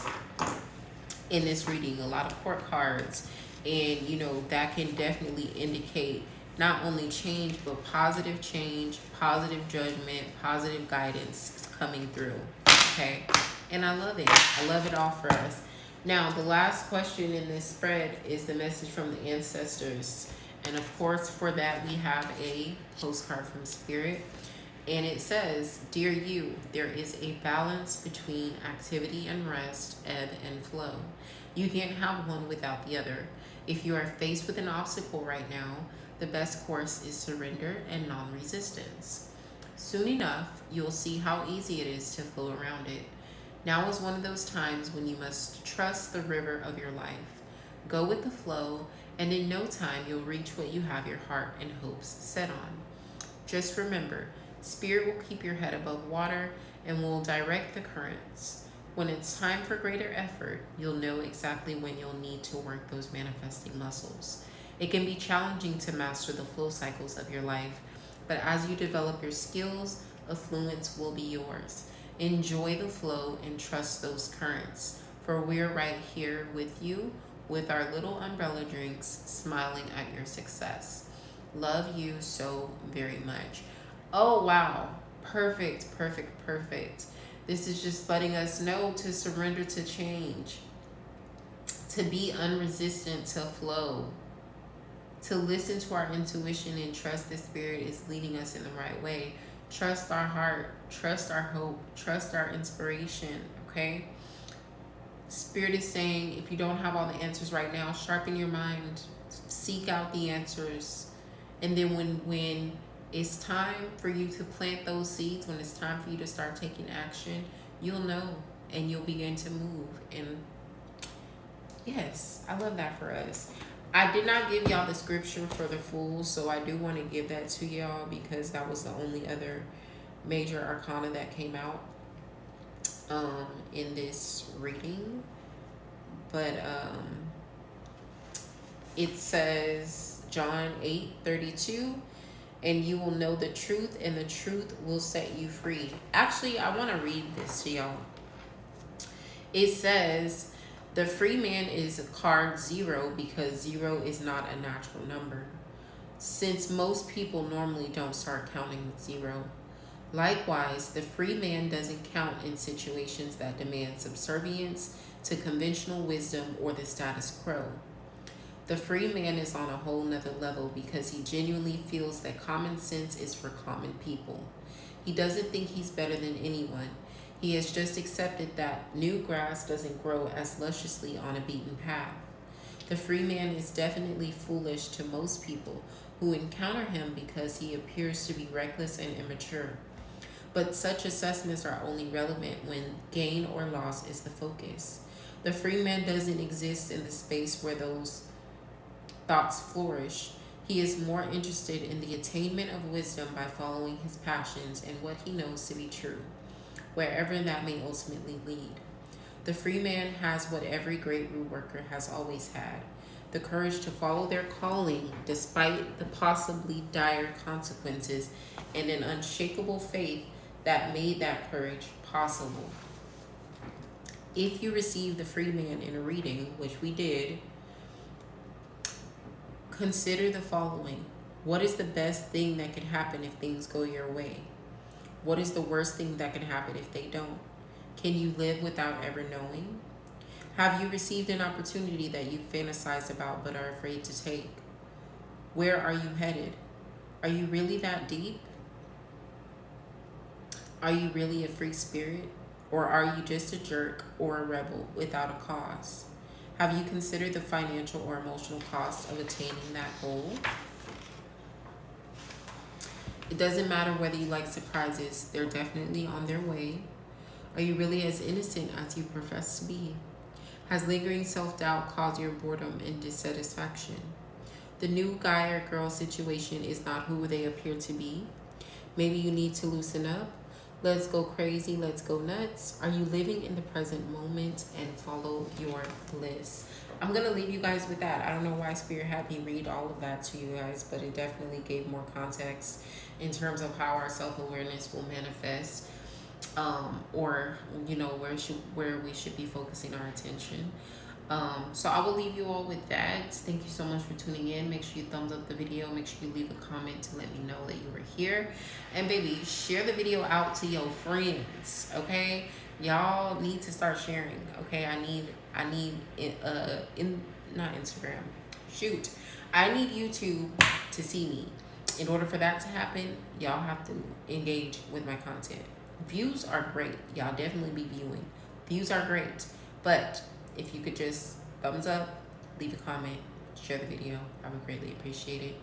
in this reading, a lot of court cards. And, you know, that can definitely indicate not only change, but positive change, positive judgment, positive guidance coming through, okay? And I love it. I love it all for us. Now, the last question in this spread is the message from the ancestors. And, of course, for that, we have a postcard from Spirit. And it says, "Dear you, there is a balance between activity and rest, ebb and flow. You can't have one without the other. If you are faced with an obstacle right now, the best course is surrender and non-resistance. Soon enough, you'll see how easy it is to flow around it. Now is one of those times when you must trust the river of your life. Go with the flow, and in no time you'll reach what you have your heart and hopes set on. Just remember, Spirit will keep your head above water and will direct the currents. When it's time for greater effort, you'll know exactly when you'll need to work those manifesting muscles. It can be challenging to master the flow cycles of your life, but as you develop your skills, affluence will be yours. Enjoy the flow and trust those currents, for we're right here with you with our little umbrella drinks, smiling at your success. Love you so very much." Oh, wow. Perfect, perfect, perfect. This is just letting us know to surrender to change, to be unresistant to flow, to listen to our intuition and trust the Spirit is leading us in the right way. Trust our heart, trust our hope, trust our inspiration, okay? Spirit is saying, if you don't have all the answers right now, sharpen your mind, seek out the answers. And then when it's time for you to plant those seeds, when it's time for you to start taking action, you'll know and you'll begin to move. And yes, I love that for us. I did not give y'all the scripture for the Fool, so I do want to give that to y'all because that was the only other major arcana that came out in this reading. But it says John 8:32. "And you will know the truth, and the truth will set you free." Actually, I want to read this to y'all. It says, "The free man is card 0 because 0 is not a natural number, since most people normally don't start counting with 0. Likewise, the free man doesn't count in situations that demand subservience to conventional wisdom or the status quo. The free man is on a whole nother level because he genuinely feels that common sense is for common people. He doesn't think he's better than anyone. He has just accepted that new grass doesn't grow as lusciously on a beaten path. The free man is definitely foolish to most people who encounter him because he appears to be reckless and immature. But such assessments are only relevant when gain or loss is the focus. The free man doesn't exist in the space where those thoughts flourish. He is more interested in the attainment of wisdom by following his passions and what he knows to be true, wherever that may ultimately lead. The free man has what every great root worker has always had, the courage to follow their calling despite the possibly dire consequences, and an unshakable faith that made that courage possible. If you receive the free man in a reading, which we did, consider the following. What is the best thing that could happen if things go your way? What is the worst thing that can happen if they don't? Can you live without ever knowing? Have you received an opportunity that you fantasized about but are afraid to take? Where are you headed? Are you really that deep? Are you really a free spirit? Or are you just a jerk or a rebel without a cause? Have you considered the financial or emotional cost of attaining that goal? It doesn't matter whether you like surprises, they're definitely on their way. Are you really as innocent as you profess to be? Has lingering self doubt caused your boredom and dissatisfaction? The new guy or girl situation is not who they appear to be. Maybe you need to loosen up. Let's go crazy, let's go nuts. Are you living in the present moment and follow your bliss? I'm going to leave you guys with that. I don't know why Spirit had me read all of that to you guys, but it definitely gave more context in terms of how our self-awareness will manifest, or where we should be focusing our attention. So I will leave you all with that. Thank you so much for tuning in. Make sure you thumbs up the video. Make sure you leave a comment to let me know that you were here. And baby, share the video out to your friends, okay? Y'all need to start sharing, okay? I need not Instagram. Shoot. I need YouTube to see me. In order for that to happen, y'all have to engage with my content. Views are great. Y'all definitely be viewing. Views are great. But if you could just thumbs up, leave a comment, share the video, I would greatly appreciate it.